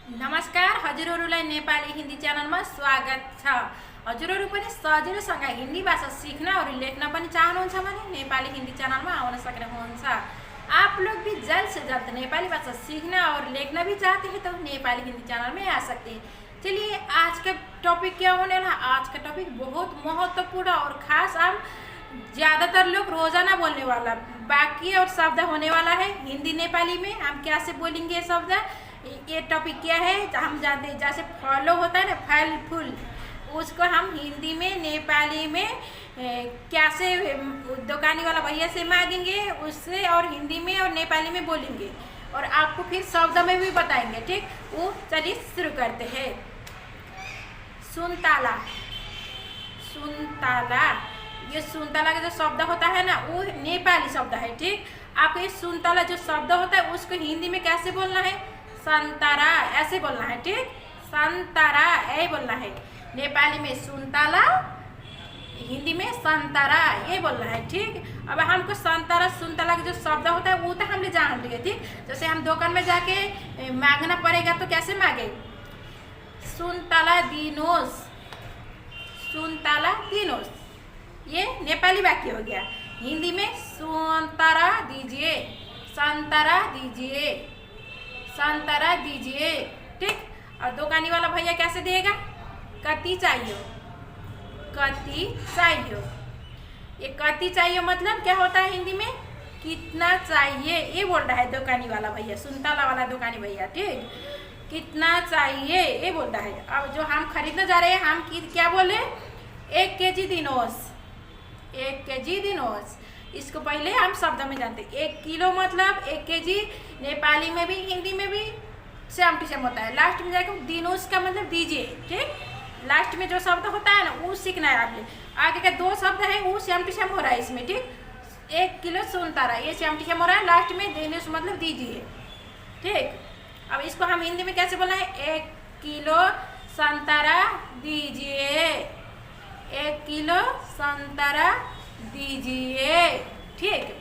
नमस्कार, हजुरहरूलाई नेपाली हिन्दी च्यानलमा स्वागत छ। हजुरहरू पनि सजिलोसँग हिन्दी भाषा सीखना और लेख्न पनि चाहनुहुन्छ भने नेपाली हिन्दी च्यानलमा आउन सक्नुहुन्छ। आप लोग भी जल्द से जल्द नेपाली भाषा सीखना और लेखना भी चाहते हैं तो नेपाली हिंदी चैनल में आ सकते हैं। चलिए आज का टॉपिक क्या होने वाला है। आज का टॉपिक बहुत महत्वपूर्ण और खास, हम ज़्यादातर लोग रोजाना बोलने वाला वाक्य और शब्द होने वाला है। हिंदी नेपाली में हम कैसे बोलेंगे शब्द, ये टॉपिक क्या है हम जानते हैं। जैसे फॉलो होता है ना, फल फूल, उसको हम हिंदी में नेपाली में कैसे दुकानी वाला भैया से मांगेंगे उससे, और हिंदी में और नेपाली में बोलेंगे और आपको फिर शब्द में भी बताएंगे। ठीक, वो चलिए शुरू करते हैं। सुनताला, सुनताला, ये सुनताला का जो शब्द होता है ना वो नेपाली शब्द है। ठीक, आपको ये सुनताला जो शब्द होता है उसको हिंदी में कैसे बोलना है, संतरा ऐसे बोलना है। ठीक, संतरा ऐसे बोलना है। नेपाली में सुनताला, हिंदी में संतरा ये बोलना है। ठीक, अब हमको संतरा सुनताला का जो शब्द होता है वो तो हमने जान लिया। ठीक, जैसे हम दुकान में जाके मांगना पड़ेगा तो कैसे मांगे, सुनताला दिनोस, सुनताला दिनोस, ये नेपाली वाक्य हो गया। हिंदी में संतरा दीजिए, संतरा दीजिए, संतरा दीजिए। ठीक, और दुकानी वाला भैया कैसे देगा, कति चाहिए, कति चाहिए। ये कति चाहिए मतलब क्या होता है हिंदी में, कितना चाहिए ये बोल रहा है दुकानी वाला भैया, सुनताला वाला दुकानी भैया। ठीक, कितना चाहिए ये बोल रहा है। अब जो हम खरीदने जा रहे हैं हम क्या बोले, 1 केजी दिनोस, 1 केजी दिनोस। इसको पहले हम शब्द में जानते हैं। 1 किलो मतलब 1 केजी, नेपाली में भी हिंदी में भी सेम टू सेम होता है। लास्ट में जाकर दिनोस का मतलब दीजिए। ठीक, लास्ट में जो शब्द होता है ना वो सीखना है आपने। आगे का 2 शब्द है वो सेम टू सेम हो रहा है इसमें। ठीक, 1 किलो सुनतारा ये सेम टू सेम हो रहा है, लास्ट में दिनोस मतलब दीजिए। ठीक, अब इसको हम हिंदी में कैसे बोलना है, 1 किलो संतरा दीजिए, 1 किलो संतरा दीजिए। ठीक,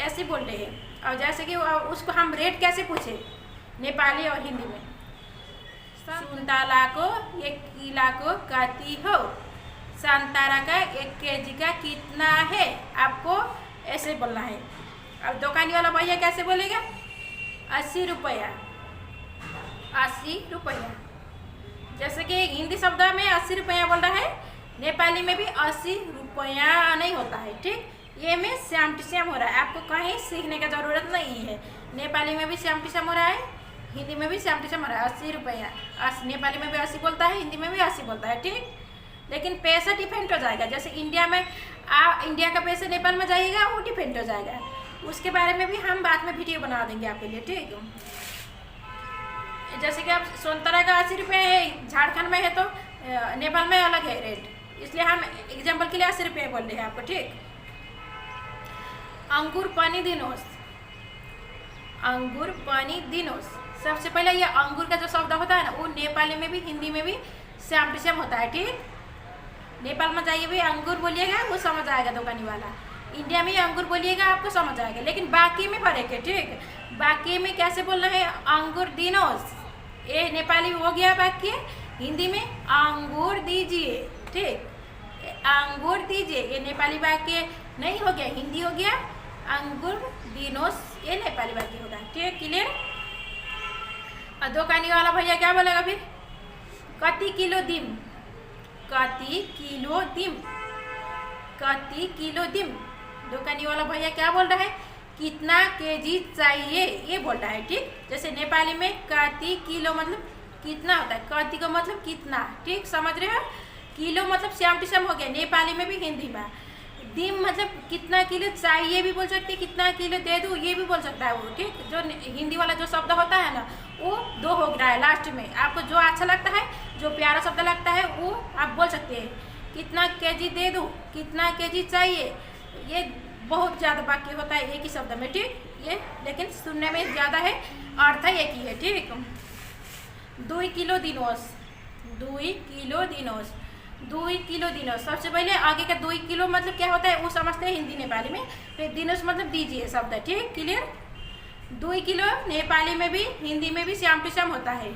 ऐसे बोल रहे हैं। और जैसे कि उसको हम रेट कैसे पूछे नेपाली और हिंदी में, सुनताला को 1 किलो को कति हो, संतरा का 1 केजी का कितना है, आपको ऐसे बोलना है। अब दुकानी वाला भैया कैसे बोलेगा, 80 रुपया, 80 रुपया। जैसे कि हिंदी शब्द में 80 रुपया बोल रहा है, नेपाली में भी 80 रुपया नहीं होता है। ठीक, ये में सेम टू सेम हो रहा है, आपको कहीं सीखने का जरूरत नहीं है। नेपाली में भी सेम टू सेम हो रहा है, हिंदी में भी सेम टू सेम हो रहा है। 80 रुपया, नेपाली में भी 80 बोलता है, हिंदी में भी 80 बोलता है। ठीक, लेकिन पैसा डिफरेंट हो जाएगा। जैसे इंडिया में इंडिया का पैसा नेपाल में जाएगा वो डिफरेंट हो जाएगा। उसके बारे में भी हम बाद में वीडियो बना देंगे आपके लिए। ठीक, जैसे कि आप संतरा का 80 रुपये है, झारखंड में है तो नेपाल में अलग है रेट, इसलिए हम एग्जाम्पल के लिए 80 रुपये बोल रहे हैं आपको। ठीक, अंगूर पानी दिनोस, अंगूर पानी दिनोस। सबसे पहले ये अंगूर का जो शब्द होता है ना वो नेपाली में भी हिंदी में भी सेम टू सेम होता है। ठीक, नेपाल में जाइए भी अंगूर बोलिएगा वो समझ आएगा दुकानी वाला, इंडिया में अंगूर बोलिएगा आपको समझ आएगा, लेकिन बाकी में फर्क है। ठीक, बाकी में कैसे बोलना है, अंगूर दिनोस, ये नेपाली हो गया वाक्य। हिंदी में अंगूर दीजिए। ठीक, अंगूर दीजिए ये नेपाली वाक्य नहीं हो गया, हिंदी हो गया। अंगूर दिनोस ये नेपाली वाक्य होगा। ठीक, क्लियर। और दुकानी वाला भैया क्या बोलेगा फिर, कति किलो दिम, कति किलो दिम, कति किलो दिम। दुकानी वाला भैया क्या बोल रहा है, कितना केजी चाहिए ये बोल रहा है। ठीक, जैसे नेपाली में कति किलो मतलब कितना होता है, कति का मतलब कितना। ठीक, समझ रहे हो, किलो मतलब सेम टू सेम हो गया नेपाली में भी हिंदी में। दिम मतलब कितना किलो चाहिए भी बोल सकते हैं, कितना किलो दे दूँ ये भी बोल सकता है वो। ठीक, जो हिंदी वाला जो शब्द होता है ना वो 2 हो रहा है लास्ट में। आपको जो अच्छा लगता है, जो प्यारा शब्द लगता है वो आप बोल सकते हैं। कितना केजी दे दूँ, कितना केजी चाहिए, ये बहुत ज़्यादा वाक्य होता है एक ही शब्द में। ठीक, ये लेकिन सुनने में ज़्यादा है, अर्थ एक ही है। ठीक, 2 किलो दिनोस, 2 किलो दिनोस, 2 किलो दिनोस। सबसे पहले आगे का 2 किलो मतलब क्या होता है वो समझते हैं हिंदी नेपाली में, फिर दिनोस मतलब दीजिए शब्द है। ठीक, क्लियर। 2 किलो नेपाली में भी हिंदी में भी सेम टू सेम होता है।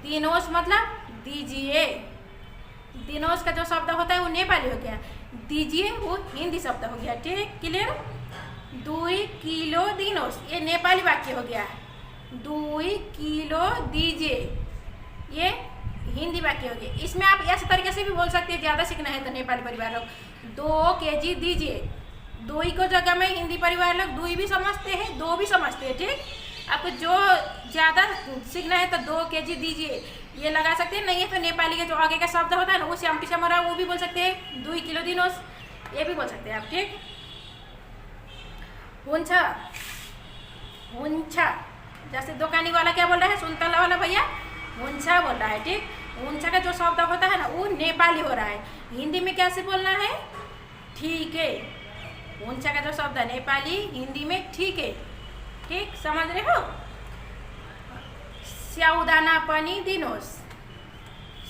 दिनोस मतलब दीजिए, दिनोस का जो शब्द होता है वो नेपाली हो गया, दीजिए वो हिंदी शब्द हो गया। ठीक, क्लियर। 2 किलो दिनोस ये नेपाली वाक्य हो गया। 2 किलो दीजिए ये हिंदी वाक्य हो गया। इसमें आप ऐसे तरीके से भी बोल सकते हैं, ज़्यादा सीखना है तो नेपाली परिवार लोग 2 केजी दीजिए। 2 को जगह में हिंदी परिवार लोग 2 भी समझते हैं, 2 भी समझते हैं। ठीक, आपको जो ज़्यादा सीखना है तो 2 केजी दीजिए ये लगा सकते हैं। नहीं है तो नेपाली के जो आगे का शब्द होता है ना वो श्याम टी हो रहा है वो भी बोल सकते हैं। 2 किलो दिनोस ये भी बोल सकते हैं आप। ठीक, हुन्छ हुन्छ जैसे दुकानी वाला क्या बोल रहा है, सुन्तला वाला भैया हुन्छ बोल रहा है। ठीक, हुन्छ का जो शब्द होता है ना वो नेपाली हो रहा है। हिंदी में कैसे बोलना है, ठीक है। हुन्छ का जो शब्द है नेपाली, हिंदी में ठीक है। ठीक, समझ रहे हो। स्याउदाना पनि दिनुहोस्,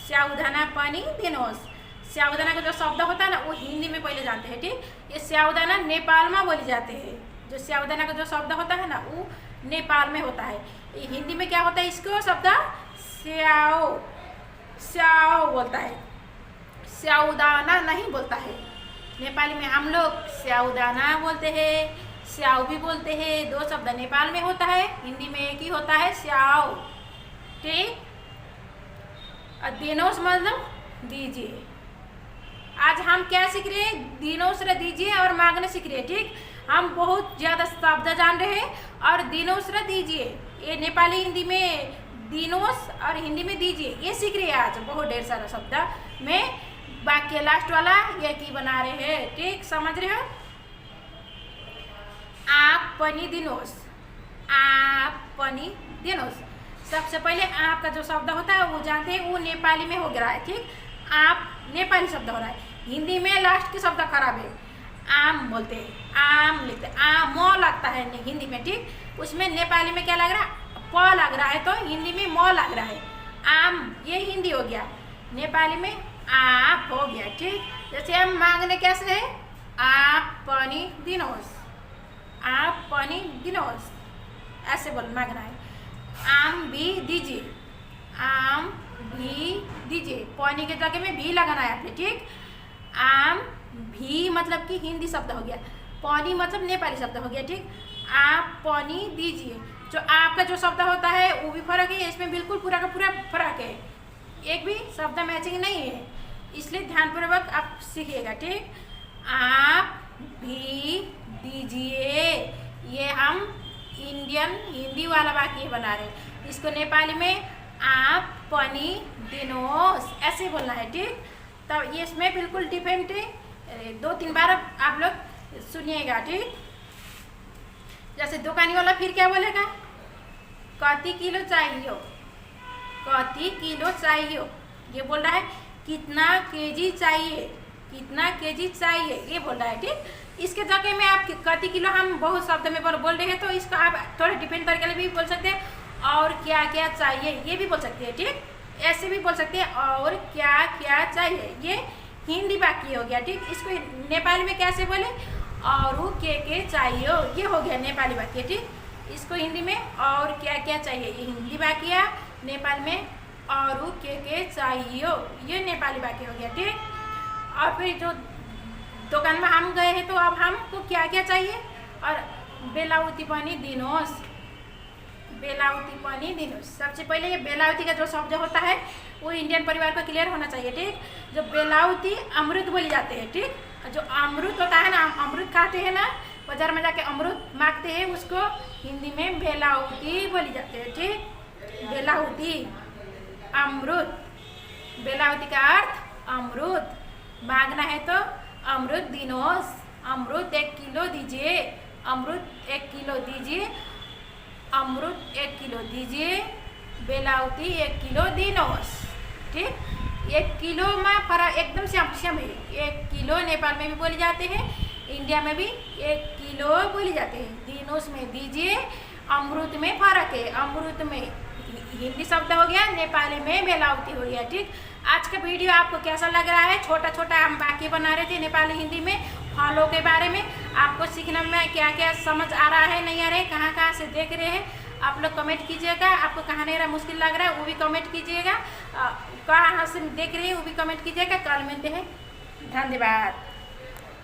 स्याउदाना पनि दिनुहोस्। स्याउदाना का जो शब्द होता है ना वो हिंदी में पहले जानते हैं। ठीक, ये स्याउदाना नेपाल में बोले जाते हैं। जो स्याउदाना का जो शब्द होता है ना वो नेपाल में होता है। हिंदी में क्या होता है, इसको शब्द स्याओ, स्याओ बोलता है, स्याउदाना नहीं बोलता है। नेपाली में हम लोग स्याउदाना बोलते हैं, स्याओ भी बोलते हैं। 2 शब्द नेपाल में होता है, हिंदी में एक ही होता है स्याओ। ठीक, और दिनोस मतलब दीजिए। आज हम क्या सीख रहे हैं, दिनोस रे दीजिए और मांगने सीख रहे हैं। ठीक, हम बहुत ज़्यादा शब्द जान रहे हैं और दिनोस रे दीजिए ये नेपाली हिंदी में दिनोस और हिंदी में दीजिए ये सीख रहे हैं। आज बहुत ढेर सारा शब्द में वाक्य लास्ट वाला ये की बना रहे हैं। ठीक, समझ रहे हो। आप पनि दिनोस, आप पनि दिनोस। सबसे पहले आप का जो शब्द होता है वो जानते हैं, वो नेपाली में हो गया है। ठीक, आप नेपाली शब्द हो रहा है। हिंदी में लास्ट के शब्द खराब है, आम बोलते हैं, आम लिखते हैं, आम म लगता है हिंदी में। ठीक, उसमें नेपाली में क्या लग रहा है, प लग रहा है, तो हिंदी में म लग रहा है। आम ये हिंदी हो गया, नेपाली में आप हो गया। ठीक, जैसे हम मांगने कैसे है, आप पनि दिनुहोस्, आप पनि दिनुहोस् ऐसे बोल मांगना है। आम भी दीजिए, आम भी दीजिए, पानी के जगह में भी लगाना है आपने। ठीक, आम भी मतलब कि हिंदी शब्द हो गया, पानी मतलब नेपाली शब्द हो गया। ठीक, आप पानी दीजिए। जो आपका जो शब्द होता है वो भी फर्क है, इसमें बिल्कुल पूरा का पूरा फर्क है, एक भी शब्द मैचिंग नहीं है, इसलिए ध्यानपूर्वक आप सीखिएगा। ठीक, आप भी दीजिए ये हम इंडियन हिंदी वाला वाक्य बना रहे हैं। इसको नेपाली में आप पनि दिनुहोस् ऐसे बोलना है। ठीक, तो ये इसमें बिल्कुल डिफरेंट है, 2-3 बार आप लोग सुनिएगा। ठीक, जैसे दुकानी वाला फिर क्या बोलेगा, कति किलो चाहिए, कति किलो चाहिए ये बोल रहा है, कितना केजी चाहिए, कितना केजी चाहिए ये बोल रहा है। ठीक, इसके जगह में आप कति किलो हम बहुत शब्द में बोल रहे हैं, तो इसका आप थोड़ा डिपेंड करके भी बोल सकते हैं, और क्या क्या चाहिए ये भी बोल सकते हैं। ठीक, ऐसे भी बोल सकते हैं, और क्या क्या चाहिए ये हिंदी वाक्य हो गया। ठीक, इसको नेपाली में कैसे बोले, और के चाहिए ये हो गया नेपाली वाक्य। ठीक, इसको हिंदी में और क्या क्या चाहिए ये हिंदी वाक्य, नेपाल में और के चाहिए ये नेपाली वाक्य हो गया। ठीक, और फिर जो दुकान में हम गए हैं तो अब हमको क्या क्या चाहिए, और बेलाउती पनि दिनुहोस्, बेलाउती पनि दिनुहोस्। सबसे पहले ये बेलाउती का जो शब्द होता है वो इंडियन परिवार को क्लियर होना चाहिए। ठीक, जो बेलाउती अमृत बोली जाते हैं। ठीक, जो अमृत होता है ना, अमृत खाते हैं ना, बाजार में जाके अमृत मांगते हैं, उसको हिंदी में बेलाउती बोली जाते हैं। ठीक, बेलाउती अमृत, बेलाउती का अर्थ अमृत, मांगना है तो अमृत दिनुहोस्, अमृत 1 किलो दीजिए, अमृत 1 किलो दीजिए, अमृत 1 किलो दीजिए, बेलाउती 1 किलो दिनुहोस्। ठीक, 1 किलो में फर्क एकदम सेम है। 1 किलो नेपाल में भी बोले जाते हैं, इंडिया में भी 1 किलो बोले जाते हैं। दिनुहोस् में दीजिए, अमृत में फर्क है, अमृत में हिंदी शब्द हो गया, नेपाली में बेलाउती हो गया। ठीक, आज का वीडियो आपको कैसा लग रहा है, छोटा छोटा हम वाक्य बना रहे थे नेपाली हिंदी में फलों के बारे में। आपको सीखने में क्या क्या समझ आ रहा है, नहीं आ रहा है, कहाँ कहाँ से देख रहे हैं, आप लोग कमेंट कीजिएगा। आपको कहाँ नहीं रहा मुश्किल लग रहा है वो भी कमेंट कीजिएगा, कहाँ से देख रहे हैं वो भी कमेंट कीजिएगा। कल मिलते हैं, धन्यवाद।